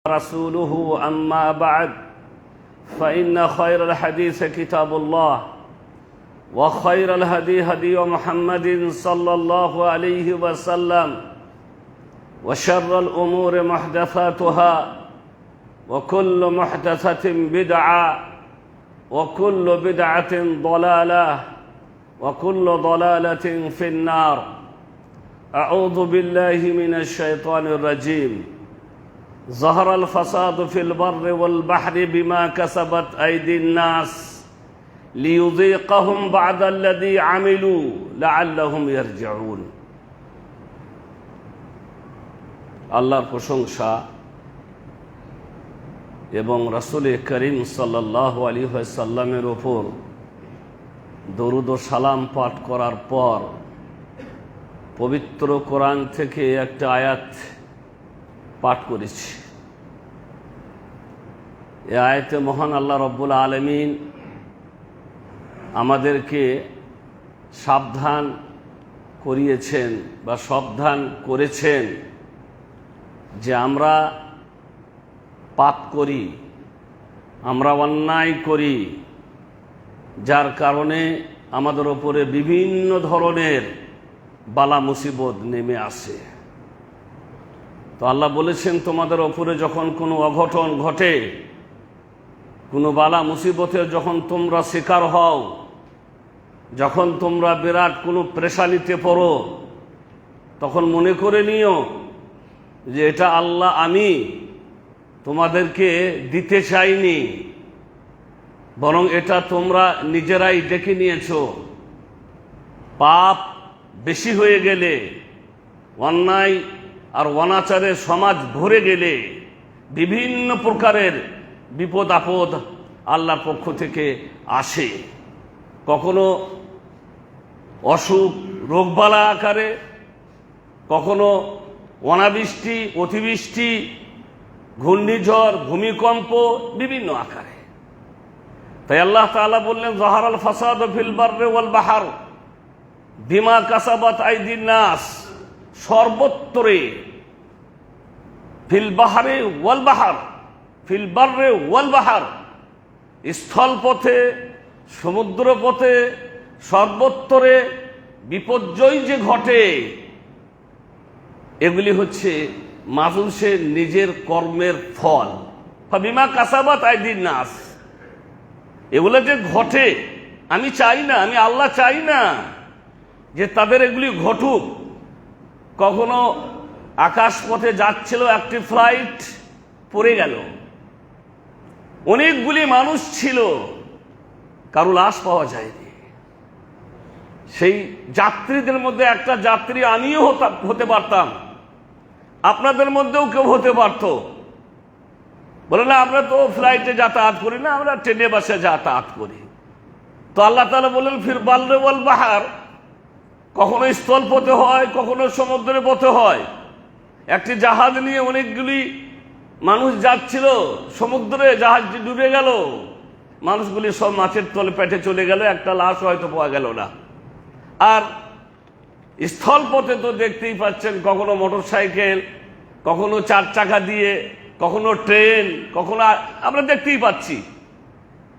رسوله أما بعد فإن خير الحديث كتاب الله وخير الهدي هدي محمد صلى الله عليه وسلم وشر الأمور محدثاتها وكل محدثة بدعة وكل بدعة ضلالة وكل ضلالة في النار. أعوذ بالله من الشيطان الرجيم. ظهر الفساد في البر والبحر بما كسبت أيدي الناس ليذيقهم بعد الذي عملوا لعلهم يرجعون. আল্লাহর প্রশংসা এবং রাসূল করিম সাল্লাল্লাহু আলাইহি ওয়াসাল্লামের উপর দরুদ ও সালাম পাঠ করার পর পবিত্র কোরআন থেকে একটা আয়াত পাঠ করেছি। এই আয়াতে মহান আল্লাহ রব্বুল আলামিন আমাদেরকে সাবধান করিয়েছেন বা সাবধান করেছেন যে আমরা পাপ করি, আমরা অন্যায় করি, যার কারণে আমাদের উপরে বিভিন্ন ধরনের বালা মুসিবত নেমে আসে। তো আল্লাহ বলেছেন, তোমাদের ওপরে যখন কোনো অঘটন ঘটে, কোনো বালা মুসিবতের যখন তোমরা শিকার হও, যখন তোমরা বিরাট কোনো পেরেশানিতে পড়ো, তখন মনে করে নিও যে এটা আল্লাহ আমি তোমাদেরকে দিতে চাইনি, বরং এটা তোমরা নিজেরাই ডেকে নিয়েছো। পাপ বেশি হয়ে গেলে, অন্যায় আর অনাচারের সমাজ ভরে গেলে বিভিন্ন প্রকারের বিপদ আপদ আল্লাহর পক্ষ থেকে আসে। কখনো অসুখ রোগবালা আকারে, কখনো অনাবৃষ্টি অতিবৃষ্টি, ঘূর্ণিঝড় ভূমিকম্প বিভিন্ন আকারে। তাই আল্লাহ তাআলা বললেন, যাহারাল ফাসাদু ফিল বাররি ওয়াল বাহর বিমা কাসাবাত আইদিন নাস। সর্বত্রে ফিল বাহরে ওয়াল বাহর, ফিল বাররে ওয়াল বাহর, স্থল পথে সমুদ্র পথে সর্বত্রে বিপর্যয় যে ঘটে, এগুলি হচ্ছে মানুষের নিজের কর্মের ফল। বিমা কাসাবাত আইদিন নাস, এগুলো যে ঘটে আমি চাই না, আমি আল্লাহ চাই না যে তাদের এগুলি ঘটুক। কখনো আকাশ পথে যাচ্ছিল একটি ফ্লাইট, পড়ে গেল, অনেকগুলি মানুষ ছিল, কারো লাশ পাওয়া যায়নি। সেই যাত্রীদের মধ্যে একটা যাত্রী আমিও হতে পারতাম, আপনাদের মধ্যেও কেউ হতে পারত। বলে না, আমরা তো ফ্লাইটে যাতায়াত করি না, আমরা ট্রেনে বাসে যাতায়াত করি। তো আল্লাহ তাআলা বলেন, ফির বাররে ওয়াল বাহর, কখনো স্থল পথে হয়, কখনো সমুদ্রের পথে হয়। একটি জাহাজ নিয়ে অনেকগুলি মানুষ যাচ্ছিল, সমুদ্রে জাহাজটি ডুবে গেল, মানুষগুলি সব মাছের তলে পেটে চলে গেল, একটা লাশ হয়তো পাওয়া গেল না। আর স্থল পথে তো দেখতেই পাচ্ছেন, কখনো মোটর সাইকেল, কখনো চার চাকা দিয়ে, কখনো ট্রেন, কখনো আমরা দেখতেই পাচ্ছি।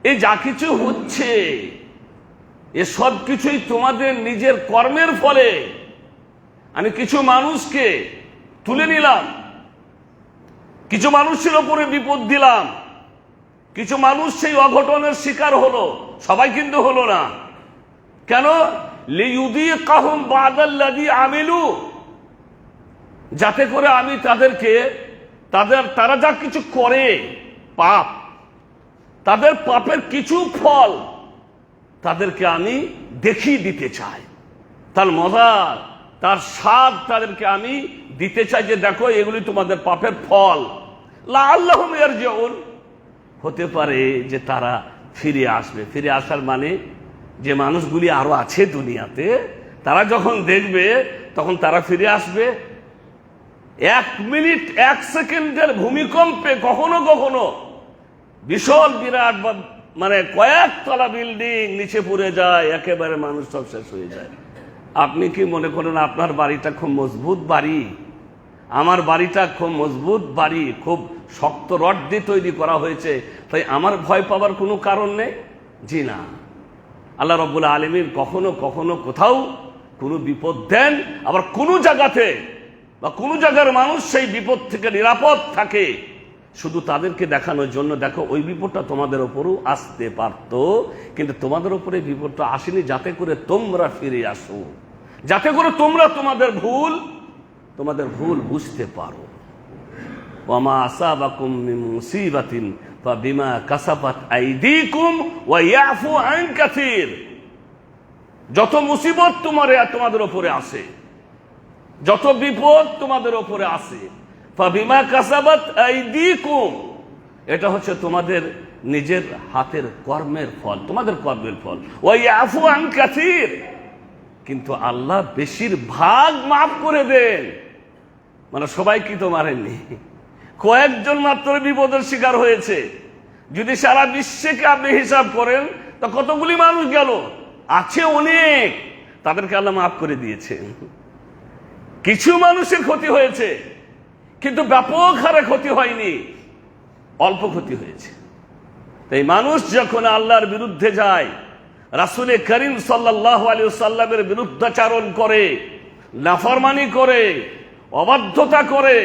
এই যা কিছু হচ্ছে, এ সব কিছুই তোমাদের নিজের কর্মের ফলে। আমি কিছু মানুষকে তুলে নিলাম, কিছু মানুষের ওপরে বিপদ দিলাম, কিছু মানুষ সেই অঘটনের শিকার হলো, সবাই কিন্তু হলো না। কেন? লিইউযীকাহুম বা'দাল্লাযী আমিলু, যাতে করে আমি তাদেরকে তারা যা কিছু করে পাপ, তাদের পাপের কিছু ফল তাদেরকে আমি দেখিয়ে দিতে চাই। তার মজা, তার স্বাদ তাদেরকে আমি দিতে চাই যে দেখো এগুলি তোমাদের পাপের ফল। লাআল্লাহুম ইয়ারজিউন, হতে পারে যে তারা ফিরে আসবে। ফিরে আসার মানে যে মানুষগুলি আরো আছে দুনিয়াতে, তারা যখন দেখবে তখন তারা ফিরে আসবে। 1 মিনিট 1 সেকেন্ডের ভূমিকম্পে কখনো কখনো বিশাল বিরাট মানে কয়েকতলা বিল্ডিং নিচে পড়ে যায়, একেবারে মানুষ সব শেষ হয়ে যায়। আপনি কি মনে করেন আপনার বাড়িটা খুব মজবুত বাড়ি? আমার বাড়িটা খুব মজবুত বাড়ি, খুব শক্ত রড দিয়ে তৈরি করা হয়েছে, তাই আমার ভয় পাওয়ার কোনো কারণ নেই? জি না। আল্লাহ রাব্বুল আলামিন কখনো কখনো কোথাও কোনো বিপদ দেন, আবার কোনো জায়গাতে বা কোনো জায়গার মানুষ সেই বিপদ থেকে নিরাপদ থাকে শুধু তাদেরকে দেখানোর জন্য, দেখো ওই বিপদটা তোমাদের ওপরও আসতে পারত, কিন্তু তোমাদের ওপরে বিপদটা আসেনি যাতে করে তোমরা ফিরে আসো, যাতে করে তোমরা তোমাদের ভুল বুঝতে পারো। ওয়ামা আসাবাকুম মিন মুসিবাতিন ফাবিমা কাসাবাত আইদিকুম ওয়া ইয়াফু আন কাসীর। যত মুসিবত তোমাদের উপরে আসে, যত বিপদ তোমাদের উপরে আসে, ফাবিমা কাসাবাত আইদিকুম, এটা হচ্ছে তোমাদের নিজের হাতের কর্মের ফল, তোমাদের কর্মের ফল। ওয়া ইয়াফু আন কাসীর, কিন্তু আল্লাহ বেশিরভাগ মাফ করে দেন। মানে সবাই কি তো মারেননি, কয়েকজন মাত্র বিপদের শিকার হয়েছে। যদি সারা বিশ্বকে আপনি হিসাব করেন তা কতগুলি মানুষ গেল, আছে অনেক, তাদেরকে আল্লাহ মাফ করে দিয়েছেন। কিছু মানুষের ক্ষতি হয়েছে, কিন্তু ব্যাপক হারে ক্ষতি হয়নি, অল্প ক্ষতি হয়েছে। তাই মানুষ যখন আল্লাহর বিরুদ্ধে যায়, রাসূল করিম সাল্লাল্লাহু আলাইহি ওয়াসাল্লামের বিরুদ্ধাচরণ করে, নাফরমানি করে, অবাধ্যতা করে,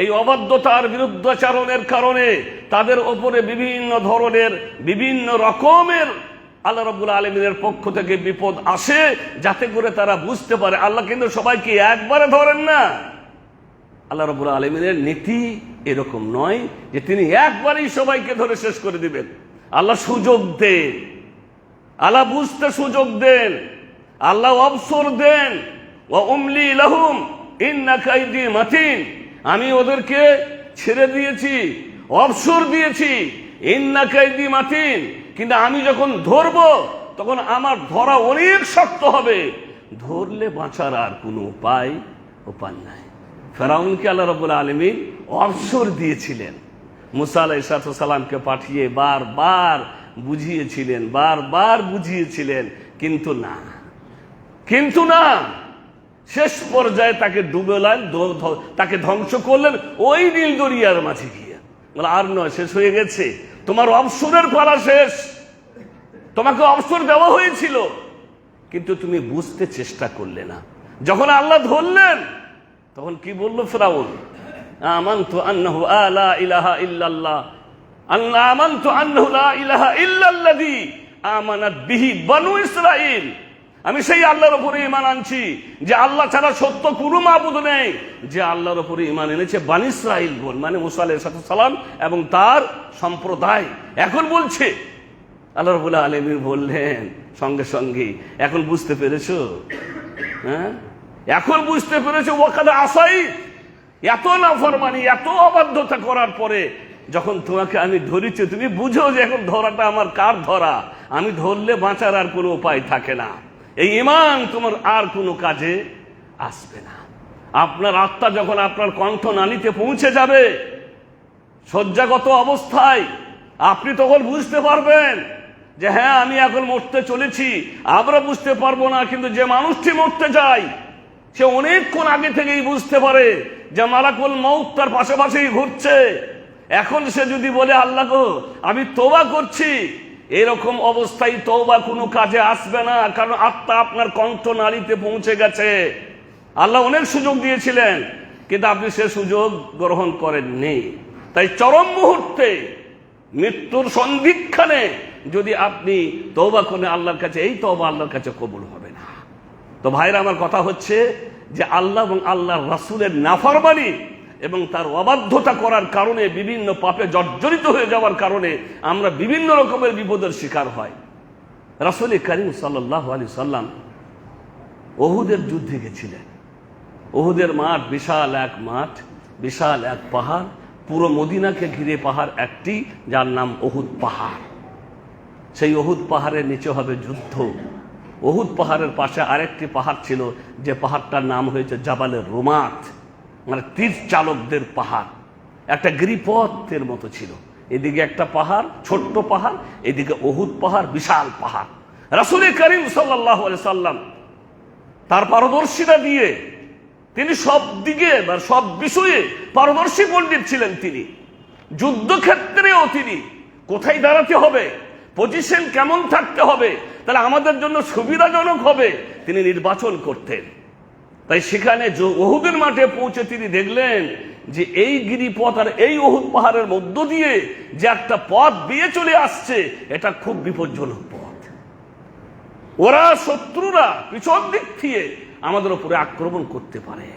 এই অবাধ্যতার বিরুদ্ধাচরণের কারণে তাদের ওপরে বিভিন্ন ধরনের বিভিন্ন রকমের আল্লাহ রাব্বুল আলামিনের পক্ষ থেকে বিপদ আসে, যাতে করে তারা বুঝতে পারে আল্লাহ কিন্তু সবাইকে একবারে ধরেন না। আল্লাহ রাব্বুল আলামিনের নীতি এরকম নয় যে তিনি একবারেই সবাইকে ধরে শেষ করে দিবেন। আল্লাহ সুযোগ দেন, আল্লাহ বুঝতে সুযোগ দেন, আল্লাহ অবসর দেন। ওয়া উমলি লাহুম ইন্না কাইদি মাতিন, আমি ওদেরকে ছেড়ে দিয়েছি, অবসর দিয়েছি, ইন্না কাইদি মাতিন, কিন্তু আমি যখন ধরবো তখন আমার ধরা অনেক শক্ত হবে, ধরলে বাঁচার আর কোনো উপায় নাই। ফেরাউনকে আল্লাহ রাব্বুল আলামিন অবসর দিয়েছিলেন, মুসা আলাইহিস সালামকে পাঠিয়ে বারবার বুঝিয়েছিলেন, কিন্তু না, শেষ পর্যায়ে তাকে ডুবেলেন, তাকে ধ্বংস করলেন ওই নীল দরিয়ার মাঝে গিয়ে। বলে আর নয়, শেষ হয়ে গেছে, তোমার অবসরের পালা শেষ, তোমাকে অবসর দেওয়া হয়েছিল, কিন্তু তুমি বুঝতে চেষ্টা করলে না। যখন আল্লাহ ধরলেন তখন কি বলল ফেরাউন? আমানতু আন্নাহু লা ইলাহা ইল্লাল্লাহ, আমানতু আন্নাহু লা ইলাহা ইল্লাল্লাযী আমানাত বিহি বনু ইসরাঈল, আমি সেই আল্লাহর উপরে ঈমান আনছি যে আল্লাহ ছাড়া সত্য কোনো মাবুদ নেই, যে আল্লাহর উপরে ঈমান এনেছে বনি ইসরাঈলগণ, মানে মুসা আলাইহিস সালাম এবং তার সম্প্রদায়। এখন বলছে আল্লাহ রাব্বুল আলামিন বললেন সঙ্গে সঙ্গে, এখন বুঝতে পেরেছো? হ্যাঁ, এখন বুঝতে পেরেছো? ওয়াকাদ আসাই, এত নাফরমানি, এত অবাধ্যতা করার পরে যখন তোমাকে আমি ধরেছি, তুমি বুঝো যে এখন ধরাটা আমার কার ধরা, আমি ধরলে বাঁচার আর কোনো উপায় থাকে না, এই ঈমান তোমার আর কোনো কাজে আসবে না। আপনার আত্মা যখন আপনার কণ্ঠ নালীতে পৌঁছে যাবে শয্যাগত অবস্থায়, আপনি তখন বুঝতে পারবেন যে হ্যাঁ আমি এখন মরতে চলেছি। আমরা বুঝতে পারবো না, কিন্তু যে মানুষটি মরতে যায় সে অনেকক্ষণ আগে থেকেই বুঝতে পারে যে মালাকুল মউত তার পাশাপাশি ঘুরছে। এখন সে যদি বলে আল্লাহ গো আমি তওবা করছি, এরকম অবস্থায় তওবা কোনো কাজে আসবে না, কারণ আত্মা আপনার কণ্ঠ নালীতে পৌঁছে গেছে। আল্লাহ অনেক সুযোগ দিয়েছিলেন, কিন্তু আপনি সে সুযোগ গ্রহণ করেননি। তাই চরম মুহূর্তে, মৃত্যুর সন্ধিক্ষণে যদি আপনি তওবা করেন আল্লাহর কাছে, এই তওবা আল্লাহর কাছে কবুল হবে না। তো ভাইরা, আমার কথা হচ্ছে যে আল্লাহ এবং আল্লাহর রাসূলের নাফরমানি এবং তার অবাধ্যতা করার কারণে, বিভিন্ন পাপে জর্জরিত হয়ে যাওয়ার কারণে আমরা বিভিন্ন রকমের বিপদের শিকার হয়। রাসূল করিম সাল্লাল্লাহু আলাইহি সাল্লাম উহুদের যুদ্ধে গেছিলেন। উহুদের মাঠ বিশাল এক মাঠ, বিশাল এক পাহাড়, পুরো মদিনাকে ঘিরে পাহাড় একটি, যার নাম উহুদ পাহাড়। সেই উহুদ পাহাড়ের নিচে হবে যুদ্ধ। উহুদ পাহাড়ের পাশে আরেকটি পাহাড় ছিল, যে পাহাড়টার নাম হয়েছে জাবালের রুমাত, মানে তীর চালকদের পাহাড়। একটা গিরিপথের মতো ছিল, এদিকে একটা পাহাড়, ছোট্ট পাহাড়, এদিকে উহুদ পাহাড়, বিশাল পাহাড়। রাসূল করিম সাল্লাল্লাহু আলাইহি সাল্লাম তার পারদর্শিতা দিয়ে তিনি সব দিকে বা সব বিষয়ে পারদর্শী পণ্ডিত ছিলেন। তিনি যুদ্ধক্ষেত্রেও তিনি কোথায় দাঁড়াতে হবে, পজিশন কেমন থাকতে হবে, তাহলে আমাদের জন্য সুবিধাজনক হবে, তিনি নির্বাচন করতেন। তাই সেখানে উহুদের মাঠে পৌঁছে তিনি দেখলেন যে এই গিরিপথ আর এই উহুদ পাহাড়ের মধ্য দিয়ে যে একটা পথ দিয়ে চলে আসছে, এটা খুব বিপজ্জনক পথ। ওরা শত্রুরা পিছন দিক থেকে আমাদের উপরে আক্রমণ করতে পারে।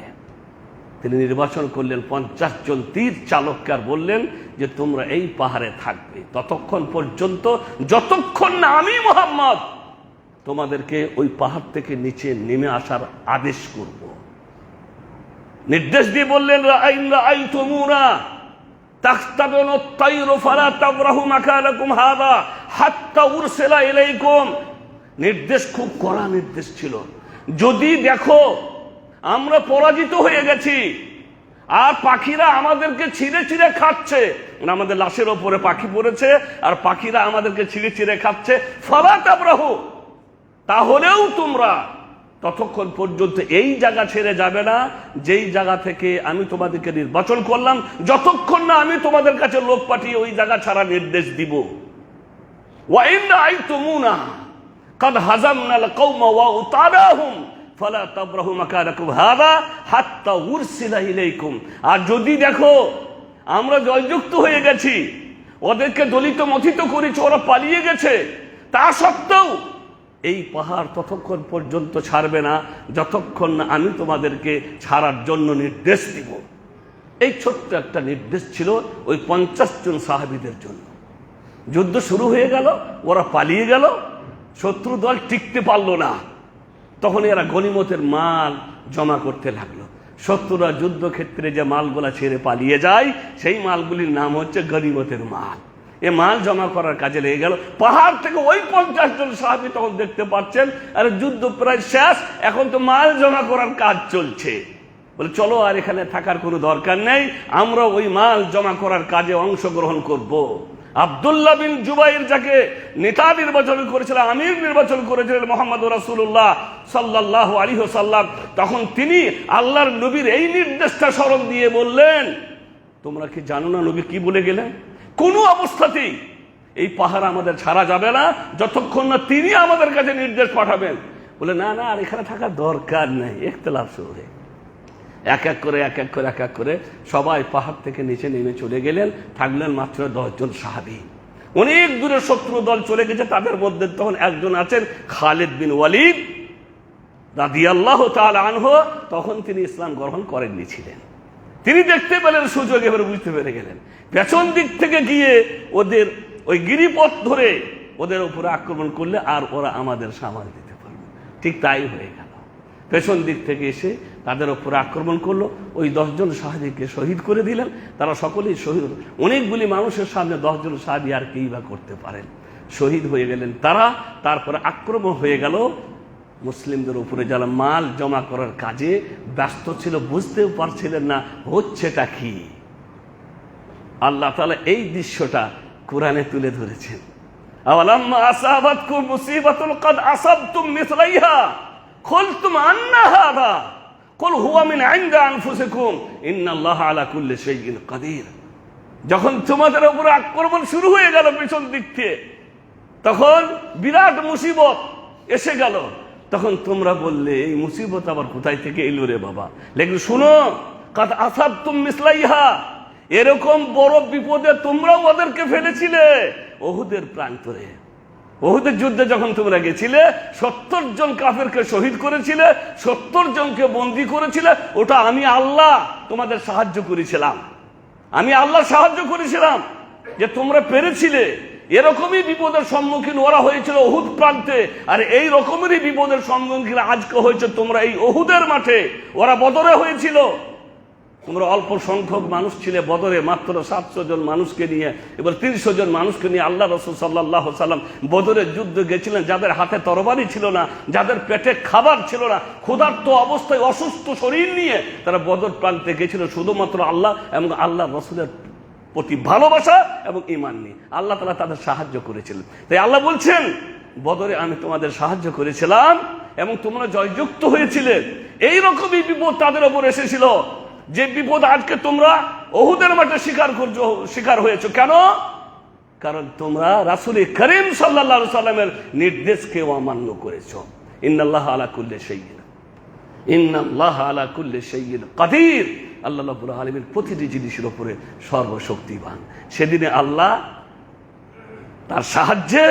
তিনি নির্বাচন করলেন 50 জন তীর চালককে, আর বললেন যে তোমরা এই পাহাড়ে থাকবে ততক্ষণ পর্যন্ত যতক্ষণ না আমি মুহাম্মদ তোমাদেরকে ওই পাহাড় থেকে নিচে নেমে আসার আদেশ করব। নির্দেশ দিয়ে বললেন রাআইতুমুনা তাখতাবিনু আত-তায়রু ফালা তাবরাহু মাকানাকুম হাযা হাত্তা উরসিলা ইলাইকুম। নির্দেশ খুব কড়া নির্দেশ ছিল। যদি দেখো আমরা পরাজিত হয়ে গেছি আর পাখিরা আমাদেরকে ছিঁড়ে ছিঁড়ে খাচ্ছে, আমাদের লাশের ওপরে পাখি পড়েছে আর পাখিরা আমাদেরকে ছিঁড়ে ছিঁড়ে খাচ্ছে, ফালা তাবরাহু, তাহলেও তোমরা ততক্ষণ পর্যন্ত এই জায়গা ছেড়ে যাবে না যেই জায়গা থেকে আমি তোমাদেরকে নির্বাচন করলাম, যতক্ষণ না আমি তোমাদের কাছে লোক পাঠিয়ে ওই জায়গা ছাড়া নির্দেশ দিব। ওয়া ইন রাআইতুমুনা কাদ হাজামনাল কওমা ওয়া উতারাহুম ফালা তাবরাহু মাকানাকুম হাযা হাত্তা উরসিলা ইলাইকুম। আর যদি দেখো আমরা জয়যুক্ত হয়ে গেছি, ওদেরকে দলিত মথিত করেছি, ওরা পালিয়ে গেছে, তা সত্ত্বেও এই পাহাড় ততক্ষণ পর্যন্ত ছাড়বে না যতক্ষণ না আমি তোমাদেরকে ছাড়ার জন্য নির্দেশ দিব। এই ছোট্ট একটা নির্দেশ ছিল ওই 50 জন সাহাবীদের জন্য। যুদ্ধ শুরু হয়ে গেল, ওরা পালিয়ে গেল, শত্রু দল টিকতে পারল না। তখন এরা গনিমতের মাল জমা করতে লাগলো। শত্রুরা যুদ্ধক্ষেত্রে যে মালগুলা ছেড়ে পালিয়ে যায় সেই মালগুলির নাম হচ্ছে গনিমতের মাল। এ মাল জমা করার কাজে লেগে গেল। পাহাড় থেকে ওই 50 জন সাহাবী তখন দেখতে পাচ্ছেন আর যুদ্ধ প্রায় শেষ, এখন তো মাল জমা করার কাজ চলছে। বলে চলো আর এখানে থাকার কোনো দরকার নেই, আমরা ওই মাল জমা করার কাজে অংশগ্রহণ করব। আব্দুল্লাহ বিন জুবাইর যাকে নেতা নির্বাচন করেছিলেন, আমির নির্বাচন করেছিলেন মুহাম্মদ রাসূলুল্লাহ সাল্লাল্লাহু আলাইহি ওয়াসাল্লাম, তখন তিনি আল্লাহর নবীর এই নির্দেশটা স্মরণ দিয়ে বললেন, তোমরা কি জানো না নবী কি বলে গেলেন? কোনো অবস্থাতেই এই পাহাড় আমাদের ছাড়া যাবে না যতক্ষণ না তিনি আমাদের কাছে নির্দেশ পাঠাবেন। বলে না না, আর এখানে থাকার দরকার নেই। ইখতিলাফ শুরু হয়ে এক এক করে সবাই পাহাড় থেকে নিচে নেমে চলে গেলেন। থাকলেন মাত্র 10 জন সাহাবী। অনেক দূরে শত্রু দল চলে গেছে, তাদের মধ্যে তখন একজন আছেন খালিদ বিন ওয়ালিদ রাদিয়াল্লাহু তাআলা আনহু। তখন তিনি ইসলাম গ্রহণ করেননি ছিলেন। তিনি দেখতে পেলেন সুযোগ, এবারে বুঝতে পেরে গেলেন পেছন দিক থেকে গিয়ে ওদের ওই গিরিপথ ধরে ওদের উপরে আক্রমণ করলে আর ওরা আমাদের সামাল দিতে পারবে। ঠিক তাই হয়ে গেল। পেছন দিক থেকে এসে তাদের উপরে আক্রমণ করলো। ওই 10 জন সাহাবীকে শহীদ করে দিলেন। তারা সকলেই শহীদ। অনেকগুলি মানুষের সামনে 10 জন সাহাবী আর কেই বা করতে পারেন, শহীদ হয়ে গেলেন তারা। তারপরে আক্রমণ হয়ে গেল মুসলিমদের উপরে, যারা মাল জমা করার কাজে ব্যস্ত ছিল, বুঝতেও পারছিলেন না হচ্ছেটা কি। আল্লাহ তাআলা এই দৃশ্যটা কোরআনে তুলে ধরেছেন। আওয়ালাম্মা আসাবাতকুম মুসিবাতুন ক্বাদ আসাবতুম মিসলাইহা কুলতুম আন্না হাযা কুল হুয়া মিন ইনদি আনফুসিকুম ইন্নাল্লাহা আলা কুল্লি শাইইন কাদির। যখন তোমাদের উপরে আক্রমণ শুরু হয়ে গেল পিছন দিক থেকে, তখন বিরাট মুসিবত এসে গেল, তখন তোমরা বললে এই মুসিবত আবার কোথায় থেকে এলো রে বাবা। লেকিন শুনো, কাদ আসাবতুম মিসলাইহা, এরকম বড় বিপদে তোমরাও ওদেরকে ফেলেছিলে উহুদের প্রান্তরে। উহুদের যুদ্ধে যখন তোমরা গেছিলে 70 জন কাফেরকে শহীদ করেছিলে, 70 জনকে বন্দী করেছিলে। ওটা আমি আল্লাহ তোমাদের সাহায্য করেছিলাম, আমি আল্লাহ সাহায্য করেছিলাম যে তোমরা পেরেছিলে। এরকমই বিপদের সম্মুখীন ওরা হয়েছিল উহুদ প্রান্তে, আর এই রকমেরই বিপদের সম্মুখীন আজকে হয়েছে তোমরা এই উহুদের মাঠে। ওরা বদরে হয়েছিল, তোমরা অল্প সংখ্যক মানুষ ছিলে বদরে, মাত্র 700 জন মানুষকে নিয়ে, এবার 300 জন মানুষকে নিয়ে আল্লাহ রাসূল সাল্লাল্লাহু আলাইহি সাল্লাম বদরের যুদ্ধে গেছিলেন। যাদের হাতে তরবারি ছিল না, যাদের পেটে খাবার ছিল না, ক্ষুধার্ত অবস্থায় অসুস্থ শরীর নিয়ে তারা বদর প্রান্তে গেছিল শুধুমাত্র আল্লাহ এবং আল্লাহ রাসূলের প্রতি ভালোবাসা এবং ঈমান নিয়ে। আল্লাহ তাআলা তাদের সাহায্য করেছিলেন। তাই আল্লাহ বলছেন, বদরে আমি তোমাদের সাহায্য করেছিলাম এবং তোমরা জয়যুক্ত হয়েছিলে। এইরকমই বিপদ তাদের উপর এসেছিল, যে বিপদ আজকে তোমরা উহুদের মাঠে শিকার হয়েছে। কেন? কারণ তোমরা রাসূল করিম সাল্লাল্লাহু আলাইহি সাল্লামের নির্দেশকে অমান্য করেছো। ইন্নাল্লাহা আলা কুল্লি শাইইন, ইন্নাল্লাহা আলা কুল্লি শাইইন কাদির। আল্লাহ রাব্বুল আলামিন প্রতিটি জিনিসের উপরে সর্বশক্তিমান। সেদিনে আল্লাহ তার সাহায্যে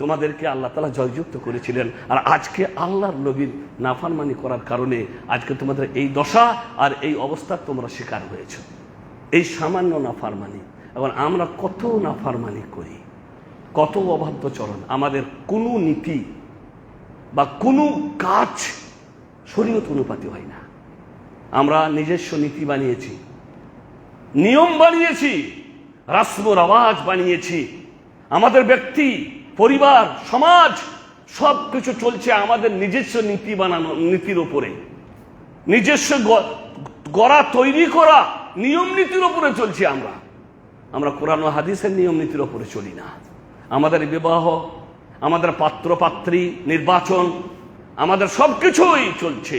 তোমাদেরকে আল্লাহ তাআলা জয়যুক্ত করেছিলেন। আর আজকে আল্লাহর নবীর নাফরমানি করার কারণে আজকে তোমাদের এই দশা আর এই অবস্থার তোমরা শিকার হয়েছো। এই সামান্য নাফরমানি। এখন আমরা কত নাফরমানি করি, কত অবাধ্য চরণ। আমাদের কোনো নীতি বা কোনো কাজ শরীয়ত অনুপাতে হয় না। আমরা নিজস্ব নীতি বানিয়েছি, নিয়ম বানিয়েছি, রাসম রাওয়াজ বানিয়েছি। আমাদের ব্যক্তি, পরিবার, সমাজ সব কিছু চলছে আমাদের নিজস্ব নীতি বানানো, নীতির উপরে, নিজস্ব গড়া তৈরি করা নিয়ম নীতির উপরে চলছি। আমরা কোরআন ও হাদিসের নিয়ম নীতির উপরে চলি না। আমাদের বিবাহ, আমাদের পাত্র পাত্রী নির্বাচন, আমাদের সবকিছুই চলছে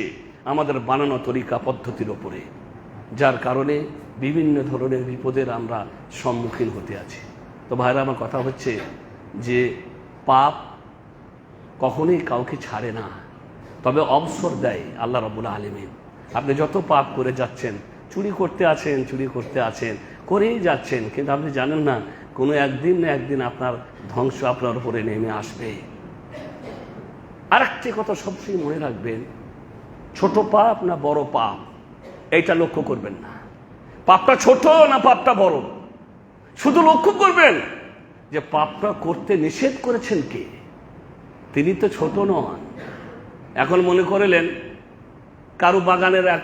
আমাদের বানানো তরিকা পদ্ধতির উপরে, যার কারণে বিভিন্ন ধরনের বিপদের আমরা সম্মুখীন হতে আছি। তো ভাইরা, আমার কথা হচ্ছে যে পাপ কখনোই কাউকে ছাড়ে না, তবে অবসর দেয় আল্লাহ রাব্বুল আলামিন। আপনি যত পাপ করে যাচ্ছেন, চুরি করতে আছেন, করেই যাচ্ছেন, কিন্তু আপনি জানেন না কোনো একদিন না একদিন আপনার ধ্বংস আপনার উপরে নেমে আসবে। আরেকটি কথা সবসময় মনে রাখবেন, ছোট পাপ না বড় পাপ এইটা লক্ষ্য করবেন না। পাপটা ছোট না পাপটা বড়, শুধু লক্ষ্য করবেন যে পাপটা করতে নিষেধ করেছেন কে। তিনি তো ছোট নন। এখন মনে করলেন কারো বাগানের এক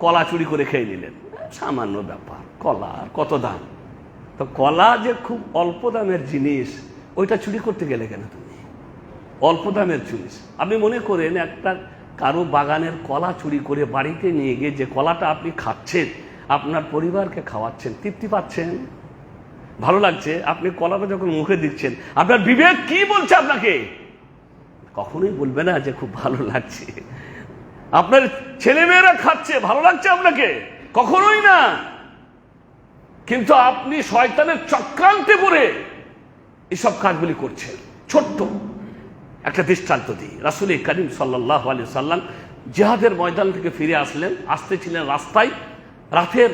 কলা চুরি করে খেয়ে নিলেন, সামান্য ব্যাপার, কলা কত দাম। তো কলা যে খুব অল্প দামের জিনিস, ওইটা চুরি করতে গেলে কেন তুমি? অল্প দামের জিনিস আপনি মনে করেন একটা কারো বাগানের কলা চুরি করে বাড়িতে নিয়ে গিয়ে যে কলাটা আপনি খাচ্ছেন, আপনার পরিবারকে খাওয়াচ্ছেন, তৃপ্তি পাচ্ছেন, ভালো লাগছে। আপনি কলাটা যখন মুখে দিচ্ছেন, আপনার বিবেক কি বলছে আপনাকে? কখনোই বলবে না যে খুব ভালো লাগছে। আপনার ছেলেমেয়েরা খাচ্ছে, ভালো লাগছে আপনাকে? কখনোই না। কিন্তু আপনি শয়তানের চক্রান্তে পড়ে এসব কাজগুলি করছেন। ছোট্ট একটা দৃষ্টান্ত দিই। রাসূল করিম সাল্লাল্লাহু আলাইহি সাল্লাম জিহাদের ময়দান থেকে ফিরে আসতেছিলেন রাস্তায়, রাতের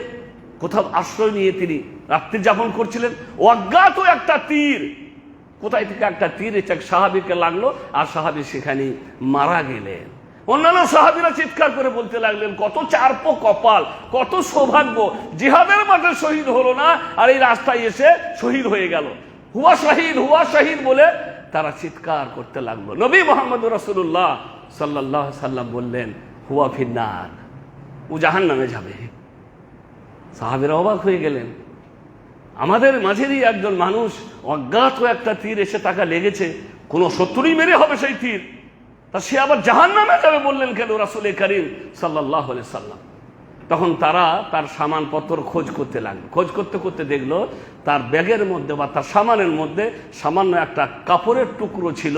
কোথাও আশ্রয় নিয়ে তিনি রাত্রি যাপন করছিলেন। অজ্ঞাত একটা তীর, কোথায় থেকে একটা তীর এসে এক সাহাবীকে লাগলো, আর সাহাবী সেখানে মারা গেলেন। অন্যান্য সাহাবীরা চিৎকার করে বলতে লাগলেন, কত চারপ কপাল, কত সৌভাগ্য, জিহাদের মাঠে শহীদ হলো না, আর এই রাস্তায় এসে শহীদ হয়ে গেল। হুয়া শহীদ বলে তারা চিৎকার করতে লাগলো। নবী মুহাম্মদ রাসূলুল্লাহ সাল্লাল্লাহু আলাইহি সাল্লাম বললেন, হুয়া ফিন্নার, ও জাহান্নামে যাবে। সাহাবীরা অবাক হয়ে গেলেন, আমাদের মাঝেরই একজন মানুষ, অজ্ঞাত একটা তীর এসে তাকে লেগেছে, কোন শত্রুই মেরে হবে সেই তীর, তা সে আবার জাহান্নামে যাবে বললেন কেন রাসূল করিম সাল্লাল্লাহু আলাইহি সাল্লাম? তখন তারা তার সামানপত্র খোঁজ করতে লাগলো। খোঁজ করতে করতে দেখলো তার ব্যাগের মধ্যে বা তার সামানের মধ্যে সামান্য একটা কাপড়ের টুকরো ছিল,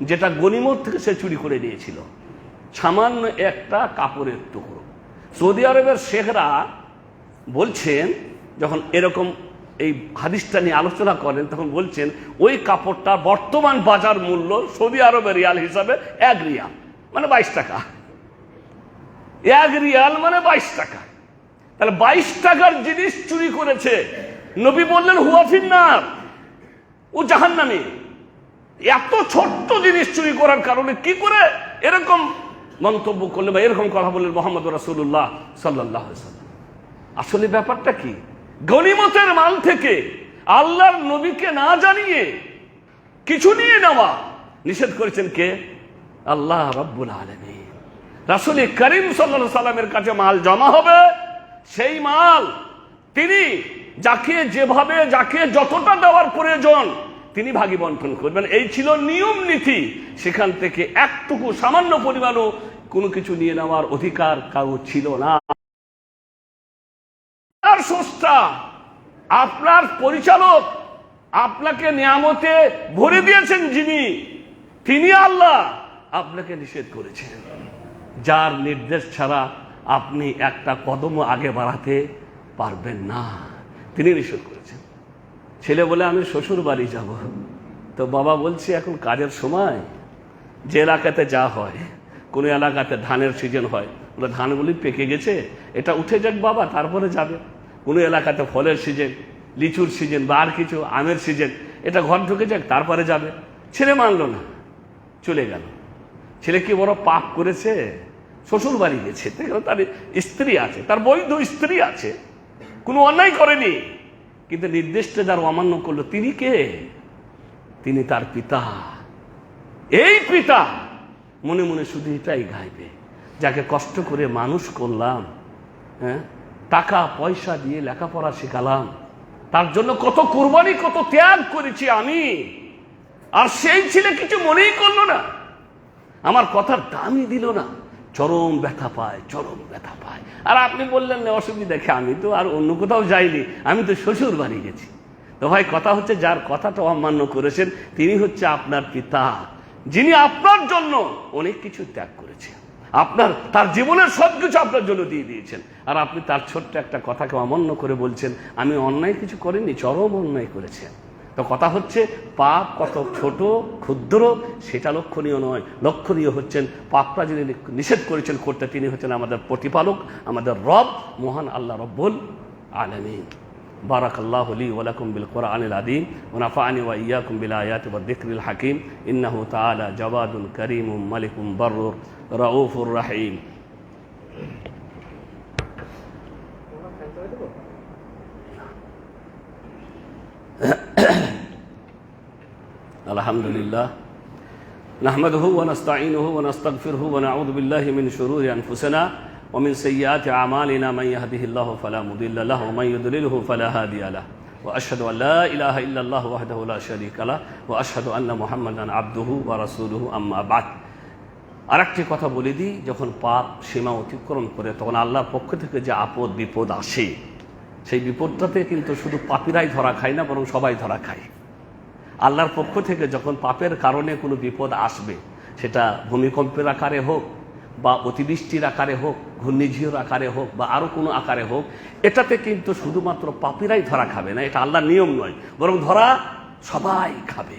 যেটা গনিমত থেকে সে চুরি করে নিয়েছিল। সামান্য একটা কাপড়ের টুকরো। সৌদি আরবের শেখরা বলছেন, যখন এরকম এই হাদিসটা নিয়ে আলোচনা করেন, তখন বলছেন ওই কাপড়টা বর্তমান বাজার মূল্য সৌদি আরবের রিয়াল হিসাবে 1 রিয়াল মানে 22 টাকা। 1 রিয়াল মানে 22 টাকা। তাহলে 22 টাকার জিনিস চুরি করেছে। নবী বললেন হুয়া ফিন্নার, ও জাহান্নামী। এত ছোট্ট জিনিস চুরি করার কারণে কি করে এরকম মন্তব্য করলেন বা এরকম কথা বললেন মুহাম্মদ রাসূলুল্লাহ সাল্লাল্লাহু আলাইহি ওয়াসাল্লাম? আসলে ব্যাপারটা কি? গনিমতের মাল থেকে আল্লাহর নবীকে না জানিয়ে কিছু নিয়ে নেওয়া নিষেধ করেছেন কে? আল্লাহ রাব্বুল আলামিন। রাসূল করিম সাল্লাল্লাহু আলাইহি সাল্লামের কাছে মাল জমা হবে, সেই মাল তিনি যাকে যেভাবে যাকে যতটা দেওয়ার প্রয়োজন তিনি ভাগী বন্টন করবেন। এই ছিল নিয়ম নীতি। সেখান থেকে একটুকু সামান্য পরিমাণও কোনো কিছু নিয়ে নেওয়ার অধিকার কারো ছিল না। স্রষ্টা, আপনার পরিচালক, আপনাকে নিয়ামতে ভরে দিয়েছেন যিনি, তিনি আল্লাহ আপনাকে নিষেধ করেছেন, যার নির্দেশ ছাড়া আপনি একটা কদমও আগে বাড়াতে পারবেন না, তিনি নিষেধ করেছেন। ছেলে বলে আমি শ্বশুর বাড়ি যাব, তো বাবা বলছে এখন কাজের সময়, যে এলাকাতে যা হয়, কোনো এলাকাতে ধানের সিজন হয়, ধানগুলি পেকে গেছে, এটা উঠে যাক বাবা, তারপরে যাবে। কোনো এলাকাতে ফলের সিজন, লিচুর সিজন বা আর কিছু আমের সিজন, এটা ঘর ঢুকে যাক, তারপরে যাবে। ছেলে মানল না, চলে গেল। ছেলে কি বড় পাপ করেছে? শ্বশুর বাড়ি গেছে, তার স্ত্রী আছে, তার বৈধ স্ত্রী আছে, কোনো অন্যায় করেনি, কিন্তু নির্দিষ্ট যার অমান্য করলো তিনি কে? তিনি তার পিতা। এই পিতা মনে মনে শুধু এটাই গাইবে, যাকে কষ্ট করে মানুষ করলাম, হ্যাঁ, টাকা পয়সা দিয়ে লেখাপড়া শেখালাম, তার জন্য কত কুরবানি কত ত্যাগ করেছি আমি, আর সেই ছেলে কিছু মনেই করলো না, আমার কথার দামই দিল না। চরম ব্যথা পায়, চরম ব্যথা পায়। আর আপনি বললেন না অসুবিধা দেখে, আমি তো আর অন্য কোথাও যাইনি, আমি তো শ্বশুর বাড়ি গেছি। তো ভাই কথা হচ্ছে, যার কথাটা অমান্য করেছেন তিনি হচ্ছে আপনার পিতা, যিনি আপনার জন্য অনেক কিছু ত্যাগ করেছেন, তার জীবনের সবকিছু আপনার জন্য দিয়ে দিয়েছেন, আর আপনি তার ছোট্ট একটা কথাকে অমান্য করে বলছেন আমি অন্যায় কিছু করিনি, চরম অন্যায় করেছেন। তো কথা হচ্ছে পাপ কত ছোট ক্ষুদ্র সেটা লক্ষণীয় নয়, লক্ষণীয় হচ্ছেন পাপটা যিনি নিষেধ করেছেন করতে, তিনি হচ্ছেন আমাদের প্রতিপালক, আমাদের রব, মহান আল্লাহ রব্বুল আলামিন। বারাকাল্লাহু লি ওয়া লাকুম বিল কোরআনিল আযীম ওয়া নাফা'নি ওয়া ইয়্যাকুম বিল আয়াতি ওয়াদ যিকরিল হাকীম। ইন্নাহু তাআলা জাওয়াদুন কারীমুম মালিকুম বাররুর রাউফুর রাহিম। আলহামদুলিল্লাহ নাহমাদুহু ওয়া নাস্তাঈনুহু ওয়া নাস্তাগফিরুহু ওয়া নাউযু বিল্লাহি মিন শুরুরি আনফুসিনা ওয়া মিন সাইয়্যাতি আমালিনা মান ইয়াহদিহিল্লাহু ফালা মুদিল্লা লাহু ওয়া মান ইউদ্লিলহু ফালা হাদিয়া লাহু ওয়া আশহাদু আল লা ইলাহা ইল্লাল্লাহু ওয়াহদাহু লা শারীকা লাহু ওয়া আশহাদু আন্না মুহাম্মাদান আবদুহু ওয়া রাসূলুহু আম্মা বা'দ। আরেকটি কথা বলে দিই, যখন পাপ সীমা অতিক্রম করে তখন আল্লাহর পক্ষ থেকে যে আপদ বিপদ আসে, সেই বিপদটাতে কিন্তু শুধু পাপীরাই ধরা খায় না, বরং সবাই ধরা খায়। আল্লাহর পক্ষ থেকে যখন পাপের কারণে কোনো বিপদ আসবে, সেটা ভূমিকম্পের আকারে হোক বা অতিবৃষ্টির আকারে হোক, ঘূর্ণিঝড়ের আকারে হোক বা আরও কোনো আকারে হোক, এটাতে কিন্তু শুধুমাত্র পাপীরাই ধরা খাবে না, এটা আল্লাহর নিয়ম নয়, বরং ধরা সবাই খাবে।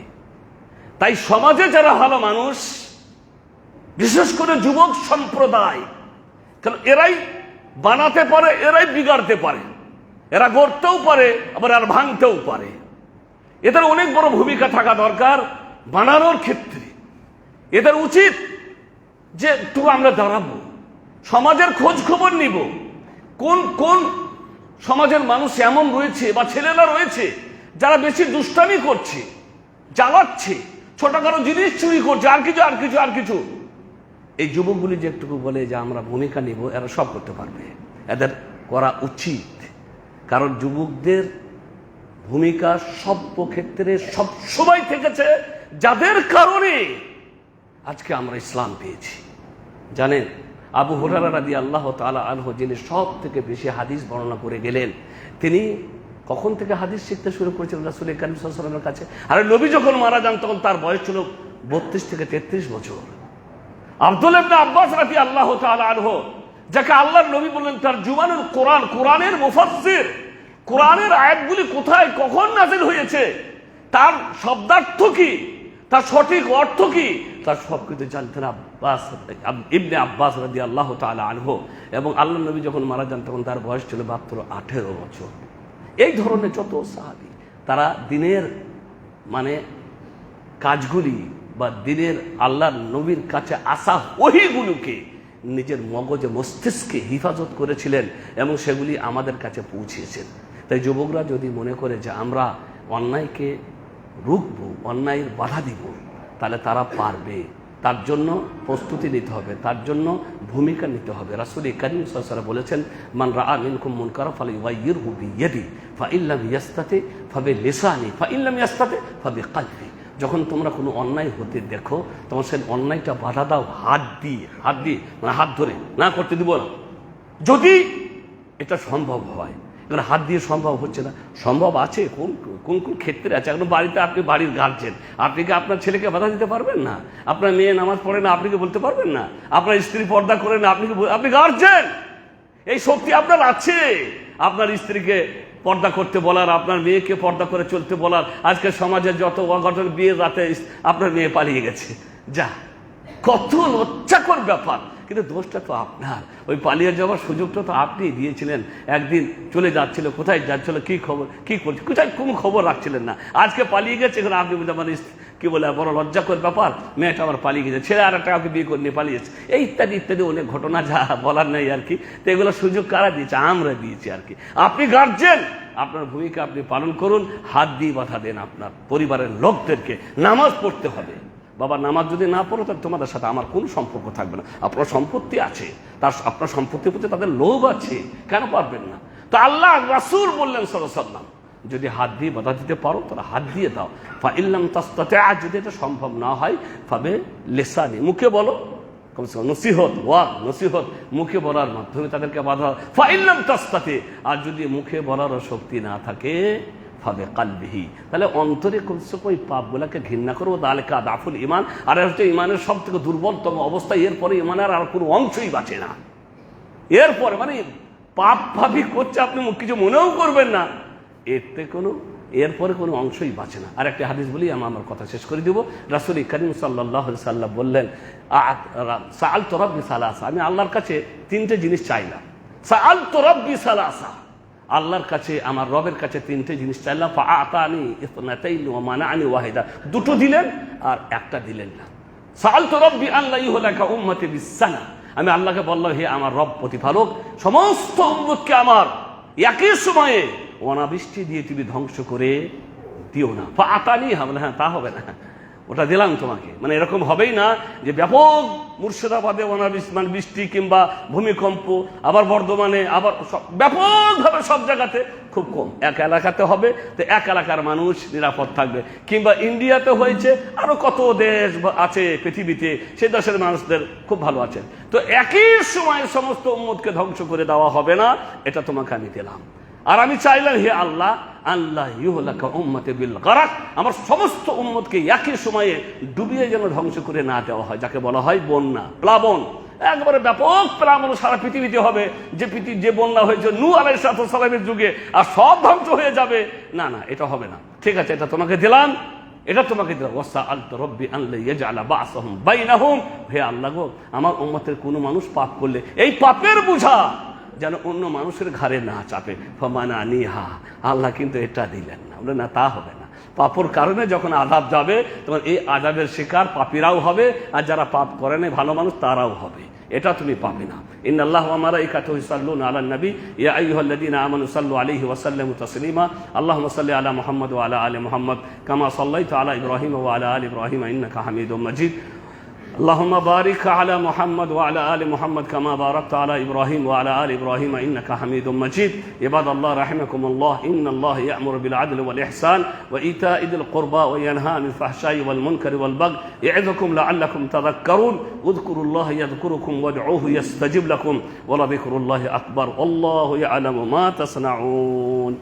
তাই সমাজে যারা ভালো মানুষ, বিশেষ করে যুবক সম্প্রদায়, কারণ এরাই বানাতে পারে, এরাই বিগাড়তে পারে, এরা গড়তেও পারে আবার আর ভাঙতেও পারে, এদের অনেক বড় ভূমিকা থাকা দরকার বানানোর ক্ষেত্রে। এদের উচিত যে একটু আমরা দাঁড়াবো, সমাজের খোঁজ খবর নিব, কোন কোন সমাজের মানুষ এমন রয়েছে বা ছেলেরা রয়েছে যারা বেশি দুষ্টামি করছে, জ্বালাচ্ছে, ছোটখাটো জিনিস চুরি করছে, আর কিছু আর কিছু আর কিছু। এই যুবকগুলি যে একটুকু বলে যে আমরা ভূমিকা নিব, এরা সব করতে পারবে, এদের করা উচিত। কারণ যুবকদের ভূমিকা সব ক্ষেত্রে সব সময় থেকেছে, যাদের কারণে আজকে আমরা ইসলাম পেয়েছি। জানেন, আবু হুরায়রা রাদিয়াল্লাহু তাআলা আনহু, যিনি সব থেকে বেশি হাদিস বর্ণনা করে গেলেন, তিনি কখন থেকে হাদিস শিখতে শুরু করেছিলেন রাসূল কারীম সাল্লাল্লাহু আলাইহি ওয়াসাল্লামের কাছে? আর নবী যখন মারা যান তখন তার বয়স ছিল 32 থেকে 33 বছর। আব্দুল্লাহ ইবনে আব্বাস রাদিয়াল্লাহু তাআলা আনহু, যাকে আল্লাহর নবী বললেন তার জুবানুল কোরআন, কোরআনের মুফাসসির, কোরআনের আয়াতগুলি কোথায় কখন নাযিল হয়েছে, তার শব্দার্থ কি, তার সঠিক অর্থ কি, তার সবকিছু জানতেন ইবনে আব্বাস রাদিয়াল্লাহু তাআলা আনহু। এবং আল্লাহর নবী যখন মারা যান তখন তার বয়স ছিল মাত্র 18 বছর। এই ধরনের যত সাহাবী, তারা দিনের কাজগুলি বা দিনের আল্লাহর নবীর কাছে আসা ওহীগুলোকে নিজের মগজে মস্তিষ্কে হিফাজত করেছিলেন এবং সেগুলি আমাদের কাছে পৌঁছিয়েছেন। তাই যুবকরা যদি মনে করে যে আমরা অন্যায়কে রুখব, অন্যায়ের বাধা দিব, তাহলে তারা পারবে। তার জন্য প্রস্তুতি নিতে হবে, তার জন্য ভূমিকা নিতে হবে। রাসূল কারীম সাল্লাল্লাহু আলাইহি ওয়াসাল্লাম বলেছেন, মান রাআ মিনকুম মুনকারা ফালইয়ুগাইয়িরহু বিয়াদি ফাইন লাম ইয়াস্তাতি ফাবিলিসানি ফাইন লাম ইয়াস্তাতি ফাবিকলবি। যখন তোমরা কোনো অন্যায় হতে দেখো, তখন সেই অন্যায়টা বাধা দাও হাত দিয়ে, হাত ধরে, না করতে দিব না, যদি এটা সম্ভব হয়। এবার হাত দিয়ে সম্ভব হচ্ছে না, সম্ভব আছে কোন কোন কোন ক্ষেত্রে আছে। এখন বাড়িতে আপনি বাড়ির গার্জেন, আপনি কি আপনার ছেলেকে বাধা দিতে পারবেন না? আপনার মেয়ে নামাজ পড়ে না, আপনি কি বলতে পারবেন না? আপনার স্ত্রী পর্দা করে না, আপনি গার্জেন, এই শক্তি আপনার আছে। আপনার স্ত্রীকে পর্দা করতে বলার, আপনার মেয়েকে পর্দা করে চলতে বলার। আজকে সমাজের যত অঘটন, বিয়ের রাতে আপনার মেয়ে পালিয়ে গেছে, যা, কত লজ্জাকর ব্যাপার। কিন্তু দোষটা তো আপনার, ওই পালিয়ে যাওয়ার সুযোগটা তো আপনি দিয়েছিলেন। একদিন চলে যাচ্ছিল, কোথায় যাচ্ছিল, কি খবর, কি করছে, কোথায় কোনো খবর রাখছিলেন না, আজকে পালিয়ে গেছে। এখন আপনি বলতে মানে কি বলে, বড় লজ্জাকর ব্যাপার, মেয়েটা আবার পালিয়ে গেছে, ছেলে আর একটা কাউকে বিয়ে করে নিয়ে পালিয়েছে, এই ইত্যাদি ইত্যাদি অনেক ঘটনা, যা বলার নেই আর কি। তো এগুলো সুযোগ কারা দিয়েছে? আমরা দিয়েছি আর কি। আপনি গার্জেন, আপনার ভূমিকা আপনি পালন করুন, হাত দিয়ে বাধা দেন আপনার পরিবারের লোকদেরকে। নামাজ পড়তে হবে। বাবা, নামাজ যদি না পড়ো তাহলে তোমাদের সাথে আমার কোনো সম্পর্ক থাকবে না। আপনার সম্পত্তি আছে, আপনার সম্পত্তির প্রতি তাদের লোভ আছে, কেন পারবেন না? তো আল্লাহ রাসূল বললেন সাল্লাল্লাহু আলাইহি ওয়াসাল্লাম, যদি হাত দিয়ে বাধা দিতে পারো তাহলে হাত দিয়ে দাও। ফাইল্লাম তাস্তাতি, যদি এটা সম্ভব না হয় ফাবে লিসানি, মুখে বলো। নসিহত, ওয়াক, নসিহত মুখে বলার মাধ্যমে তাদেরকে বাধা। ফাইল্লাম তাস্তাতি, আর যদি মুখে বলারও শক্তি না থাকে ফাবে কালবিহি, তাহলে অন্তরে কমসে কম পাপগুলাকে ঘৃণা করবো। দালিকা দাফুল ইমান, আর হচ্ছে ইমানের সব থেকে দুর্বলতম অবস্থা। এরপরে ইমানের আর কোনো অংশই বাঁচে না। এরপরে মানে পাপ ভাবি করছে, আপনি কিছু মনেও করবেন না, এরপরে কোনো অংশই বাঁচে না। আর একটা হাদিস বলি, আমার কথা শেষ করে দিব। রাসূল করিম সাল্লাল্লাহু আলাইহি ওয়াসাল্লাম বললেন, সাআলতু রাব্বি সালাসা, আমি আল্লাহর কাছে তিনটে জিনিস চাইলাম। সাআলতু রাব্বি সালাসা, আল্লাহর কাছে, আমার রবের কাছে তিনটে জিনিস চাইলাম। ফাআতানি ইসনাতাইন ওয়া মানানি ওয়াহিদা, দুটো দিলেন আর একটা দিলেন না। সাআলতু রাব্বি আন লা ইউহলাকা উম্মতি বিসসানা, আমি আল্লাহকে বললাম, হে আমার রব প্রতিপালক, সমস্ত উম্মতকে আমার একই সময়ে অনাবৃষ্টি দিয়ে তুমি ধ্বংস করে দিও না। ফাআতানি, হবে না, হ্যাঁ তা হবে না, ওটা দিলাম তোমাকে, মানে এরকম হবেই না যে ব্যাপক মুর্শিদাবাদে অনাবৃষ্টি, বৃষ্টি কিংবা ভূমিকম্প, আবার বর্ধমানে, আবার ব্যাপকভাবে সব জায়গাতে খুব কম, এক এলাকাতে হবে, তো এক এলাকার মানুষ নিরাপদ থাকবে। কিংবা ইন্ডিয়াতে হয়েছে, আরো কত দেশ আছে পৃথিবীতে, সেই দেশের মানুষদের খুব ভালো আছে। তো একই সময় সমস্ত উম্মতকে ধ্বংস করে দেওয়া হবে না, এটা তোমাকে আমি দিলাম। আর আমি চাইলাম, হে আল্লাহ, আল্লাহ ইউহলাকা উম্মতি বিল গারাক, আমার সমস্ত উম্মতকে একই সময়ে ডুবিয়ে যেন ধ্বংস করে না দেওয়া হয়, যাকে বলা হয় বন্যা, প্লাবন। একবারে ব্যাপক প্লাবন সারা পৃথিবীতে হবে, যে বন্যা হয়েছে নূহ আলাইহিস সালামের যুগে, আর সব ধ্বংস হয়ে যাবে। না না, এটা হবে না। ঠিক আছে, এটা তোমাকে দিলাম, এটা তোমাকে দিলাম। ওয়াসআলতু রাব্বি আন লা ইয়াজআলা বা'সাহুম বাইনাহুম, হে আল্লাহ গো, আমার উম্মতের কোনো মানুষ পাপ করলে এই পাপের বোঝা যেন অন্য মানুষের ঘাড়ে না চাপে। ফামানানিহা, আল্লাহ কিন্তু এটা দিলেন না, বলে না, তা হবে না। পাপের কারণে যখন আযাব যাবে, তখন এই আযাবের শিকার পাপীরাও হবে, আর যারা পাপ করে না ভালো মানুষ তারাও হবে, এটা তুমি পাবে না। ইন্নাল্লাহা ওয়া মালাইকাতুহু ইউসাল্লুনা আলান নবী ইয়া আইয়ুহাল্লাযীনা আমানু সাল্লু আলাইহি ওয়া সাল্লিমু তাসলিমা। আল্লাহুম্মা সাল্লি আলা মুহাম্মাদ ওয়া আলা আলি মুহাম্মাদ কামা সাল্লাইতা আলা ইব্রাহিম ওয়া আলা আলি ইব্রাহিম ইন্নাকা হামিদুম মাজিদ। اللهم بارك على محمد وعلى آل محمد كما باركت على إبراهيم وعلى آل إبراهيم إنك حميد مجيد. عباد الله رحمكم الله، إن الله يأمر بالعدل والإحسان وإيتاء ذي القربى وينهى عن الفحشاء والمنكر والبغي يعظكم لعلكم تذكرون. اذكروا الله يذكركم وادعوه يستجب لكم ولذكر الله أكبر والله يعلم ما تصنعون.